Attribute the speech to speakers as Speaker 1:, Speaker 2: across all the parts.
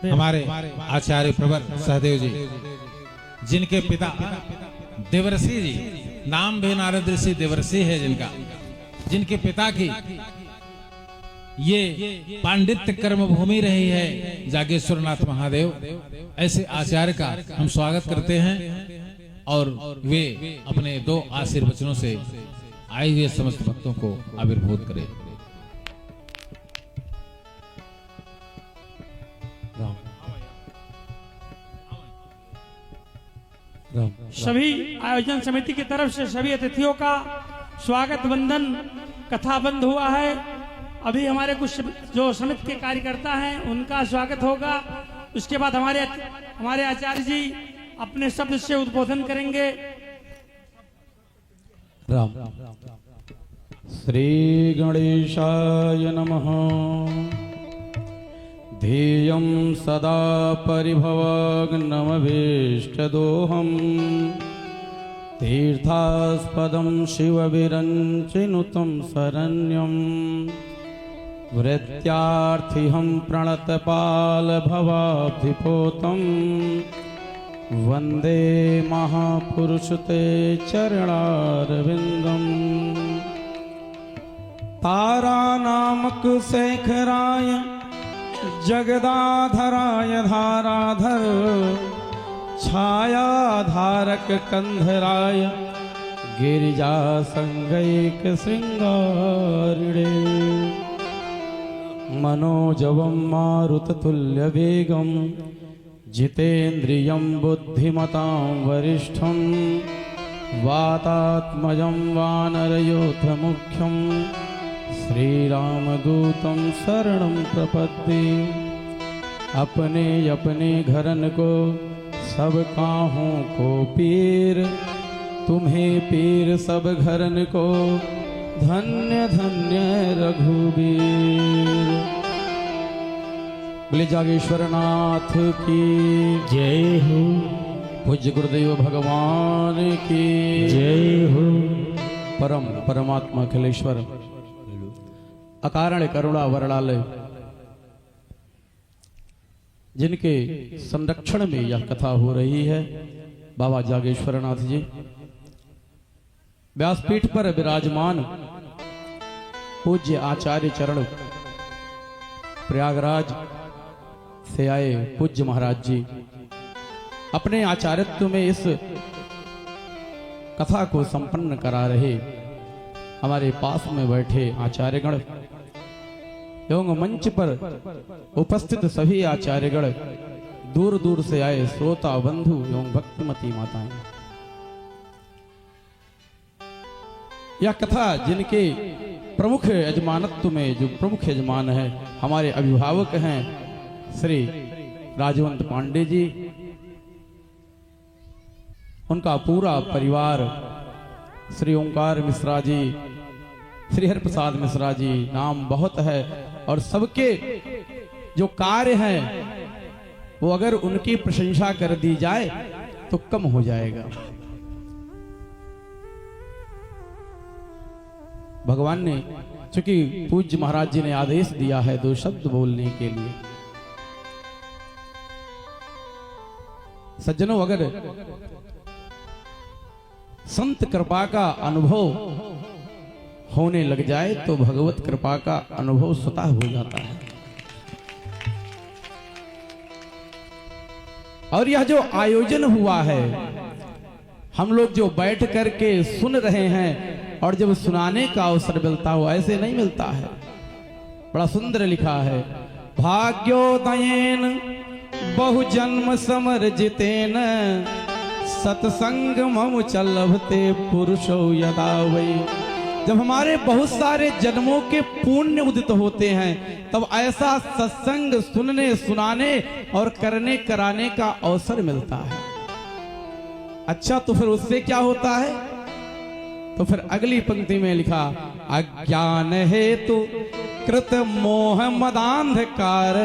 Speaker 1: हमारे आचार्य प्रवर सहदेव जी, जिनके पिता देवर्षि जी, नाम भी नारद ऋषि देवर्षि है जिनका, जिनके पिता की ये पांडित्य कर्म भूमि रही है जागेश्वरनाथ महादेव, ऐसे आचार्य का हम स्वागत करते हैं और वे अपने दो आशीर्वचनों से आए हुए समस्त भक्तों को आविर्भूत करें।
Speaker 2: सभी आयोजन समिति की तरफ से सभी अतिथियों का स्वागत वंदन कथा बंद हुआ है। अभी हमारे कुछ जो समिति के कार्यकर्ता हैं उनका स्वागत होगा। उसके बाद हमारे आचार्य जी अपने शब्द से उद्बोधन करेंगे।
Speaker 3: राम श्री गणेशाय नमः। ध्येयं सदा परिभवग्नमभीष्टदोहम् तीर्थास्पदं शिवविरञ्चिनुतं शरण्यं वृत्यार्थिहं प्रणतपालभवाब्धिपोतं वन्दे महापुरुषते चरणारविन्दम्। तारानामक शेखराय जगदाधराय धाराधर छायाधारक कंधराय गिरिजा संगैक श्रृंगारिणे मनोजवं मारुततुल्य वेगं जितेन्द्रियं बुद्धिमतां वरिष्ठं वातात्मजं वानरयोधमुख्यं श्रीरामदूतं शरणं प्रपद्ये। अपने अपने घरन को सब काहों को पीर, तुम्हें पीर सब घरन को धन्य धन्य रघुबीर। बोले जागेश्वरनाथ की
Speaker 2: जय हो।
Speaker 3: पूज्य गुरुदेव भगवान की
Speaker 2: जय हो।
Speaker 3: परम परमात्मा अखिलेश्वर अकारण करुणा वरणालय, जिनके संरक्षण में यह कथा हो रही है, बाबा जागेश्वरनाथ जी व्यासपीठ पर विराजमान पूज्य आचार्य चरण प्रयागराज से आए पूज्य महाराज जी अपने आचार्यत्व में इस कथा को संपन्न करा रहे हमारे पास में बैठे आचार्यगण एवं मंच पर उपस्थित सभी आचार्यगण, दूर दूर से आए श्रोता बंधु एवं भक्तिमती माताएं। यह कथा जिनके प्रमुख यजमानत्व में जो प्रमुख यजमान है हमारे अभिभावक हैं श्री राजवंत पांडे जी, उनका पूरा परिवार, श्री ओंकार मिश्रा जी, श्री हरिप्रसाद मिश्रा जी, नाम बहुत है और सबके जो कार्य हैं वो अगर उनकी प्रशंसा कर दी जाए तो कम हो जाएगा। भगवान ने चूंकि पूज्य महाराज जी ने आदेश दिया है दो शब्द बोलने के लिए। सज्जनों, अगर संत कृपा का अनुभव होने लग जाए तो भगवत कृपा का अनुभव स्वतः हो जाता है। और यह जो आयोजन हुआ है, हम लोग जो बैठ करके सुन रहे हैं और जब सुनाने का अवसर मिलता हो, ऐसे नहीं मिलता है। बड़ा सुंदर लिखा है, भाग्योदयेन बहुजन्म समर्जितेन सत्संग मम चलभते पुरुषो यदा वै। जब हमारे बहुत सारे जन्मों के पुण्य उदित होते हैं तब ऐसा सत्संग सुनने सुनाने और करने कराने का अवसर मिलता है। अच्छा, तो फिर उससे क्या होता है? तो फिर अगली पंक्ति में लिखा, अज्ञान हेतु कृत मोह मदांधकार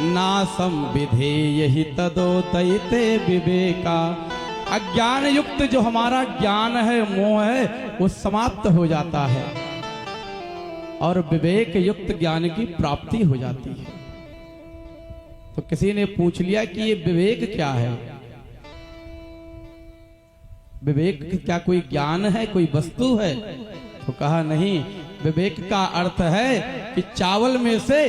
Speaker 3: नासम विधेय ही तदोदयते विवेका। अज्ञान युक्त जो हमारा ज्ञान है, मोह है, वो समाप्त हो जाता है और विवेक युक्त ज्ञान की प्राप्ति हो जाती है। तो किसी ने पूछ लिया कि ये विवेक क्या है? विवेक क्या कोई ज्ञान है, कोई वस्तु है? तो कहा नहीं, विवेक का अर्थ है कि चावल में से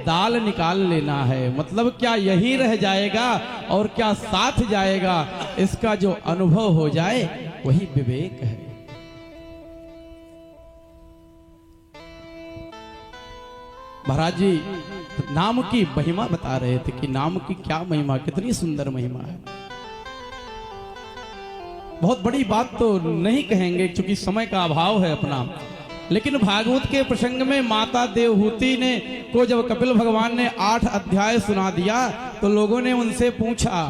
Speaker 3: दाल निकाल लेना है। मतलब क्या यही रह जाएगा और क्या साथ जाएगा, इसका जो अनुभव हो जाए वही विवेक है। महाराज जी नाम की महिमा बता रहे थे कि नाम की क्या महिमा, कितनी सुंदर महिमा है। बहुत बड़ी बात तो नहीं कहेंगे क्योंकि समय का अभाव है अपना, लेकिन भागवत के प्रसंग में माता देवहूति ने को जब कपिल भगवान ने 8 अध्याय सुना दिया तो लोगों ने उनसे पूछा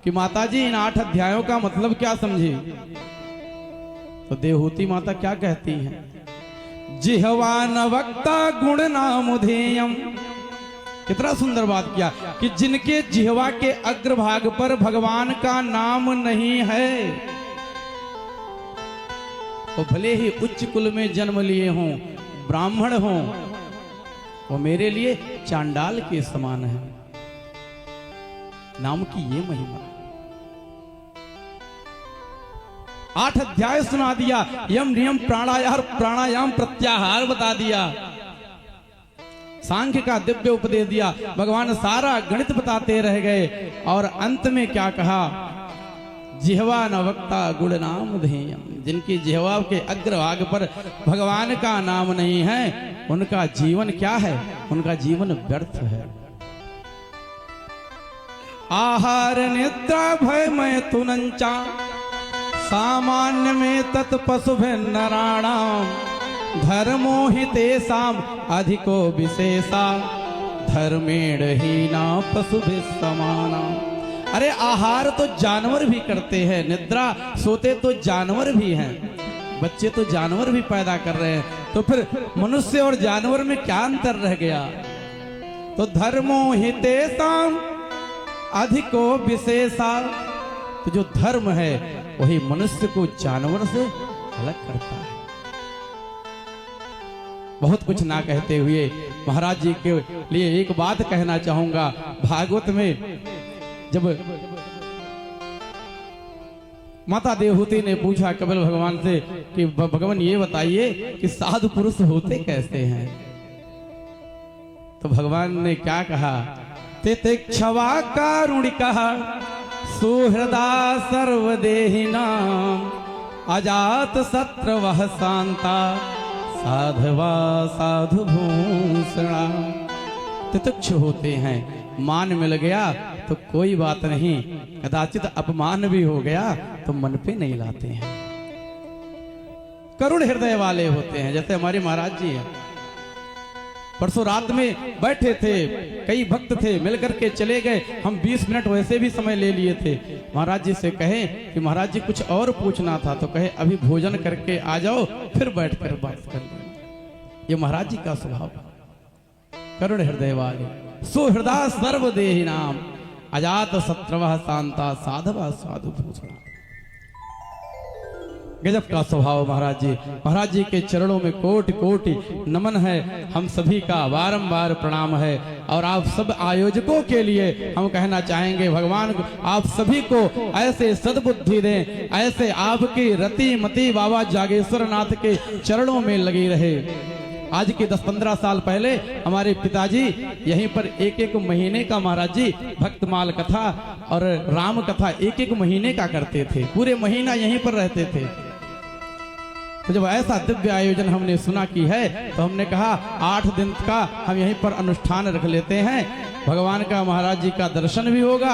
Speaker 3: कि माता जी इन 8 अध्यायों का मतलब क्या समझे? तो देवहूति माता क्या कहती हैं? जिह्वा न वक्ता गुण नामुधेयम। कितना सुंदर बात किया कि जिनके जिह्वा के अग्रभाग पर भगवान का नाम नहीं है वो भले ही उच्च कुल में जन्म लिए हों, ब्राह्मण हों, वो मेरे लिए चांडाल के समान है। नाम की ये महिमा। 8 अध्याय सुना दिया, यम नियम प्राणायाम प्रत्याहार बता दिया, सांख्य का दिव्य उपदेश दिया, भगवान सारा गणित बताते रह गए और अंत में क्या कहा? जिह्वा न वक्ता गुण नाम धेयम। जिनकी जिह्वा के अग्रभाग पर भगवान का नाम नहीं है उनका जीवन क्या है? उनका जीवन व्यर्थ है। आहार निद्रा भय मय तुनंचा सामान्य में तत्पशु नराणाम धर्मो हि तेषाम अधिको विशेषा धर्मेण हीना पशुभिः समाना। अरे आहार तो जानवर भी करते हैं, निद्रा सोते तो जानवर भी हैं, बच्चे तो जानवर भी पैदा कर रहे हैं, तो फिर मनुष्य और जानवर में क्या अंतर रह गया? तो धर्मो हि तेषाम अधिको विशेषा। तो जो धर्म है वही मनुष्य को जानवर से अलग करता है। बहुत कुछ ना कहते हुए महाराज जी के लिए एक बात कहना चाहूंगा। भागवत में जब माता देवहूति ने पूछा कपिल भगवान से कि भगवान ये बताइए कि साधु पुरुष होते कैसे हैं, तो भगवान ने क्या कहा? तितिक्षवा कारुणिकः सुहृदा सर्वदेहिनां अजात शत्रवः शांता साधवा साधु भूषणा। तितिक्ष होते हैं, मान मिल गया तो कोई बात नहीं, कदाचित अपमान भी हो गया तो मन पे नहीं लाते हैं। करुण हृदय वाले होते हैं, जैसे हमारे महाराज जी हैं। परसों रात में बैठे थे, कई भक्त थे, मिलकर के चले गए। हम 20 मिनट वैसे भी समय ले लिए थे। महाराज जी से कहे कि महाराज जी कुछ और पूछना था, तो कहे अभी भोजन करके आ जाओ फिर बैठकर बात कर लेंगे। ये महाराज जी का स्वभाव, करुण हृदय वाले। सुहृदा सर्वदेहि नाम अजात शत्रवः शांता साधवा साधु भूषणा। गजब का स्वभाव महाराज जी। महाराज जी के चरणों में कोटि कोटि नमन है, हम सभी का बारंबार प्रणाम है। और आप सब आयोजकों के लिए हम कहना चाहेंगे, भगवान आप सभी को ऐसे सद्बुद्धि दें, ऐसे आपकी रति मति बाबा जागेश्वर नाथ के चरणों में लगी रहे। आज के 10-15 साल पहले हमारे पिताजी यहीं पर एक महीने का महाराज जी भक्तमाल कथा और राम कथा एक महीने का करते थे, पूरे महीना यहीं पर रहते थे। तो जब ऐसा दिव्य आयोजन हमने सुना की है तो हमने कहा 8 दिन का हम यहीं पर अनुष्ठान रख लेते हैं। भगवान का महाराज जी का दर्शन भी होगा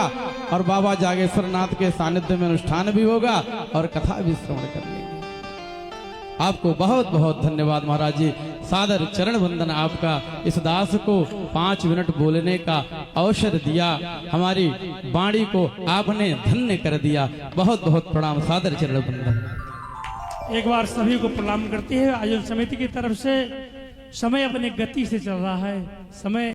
Speaker 3: और बाबा जागेश्वर नाथ के सानिध्य में अनुष्ठान भी होगा और कथा भी श्रवण कर लेंगे। आपको बहुत बहुत धन्यवाद महाराज जी, सादर चरण वंदन आपका। इस दास को 5 मिनट बोलने का अवसर दिया, हमारी वाणी को आपने धन्य कर दिया। बहुत बहुत प्रणाम, सादर चरण वंदन।
Speaker 2: एक बार सभी को प्रणाम करते हैं। आयोजन समिति की तरफ से समय अपने गति से चल रहा है, समय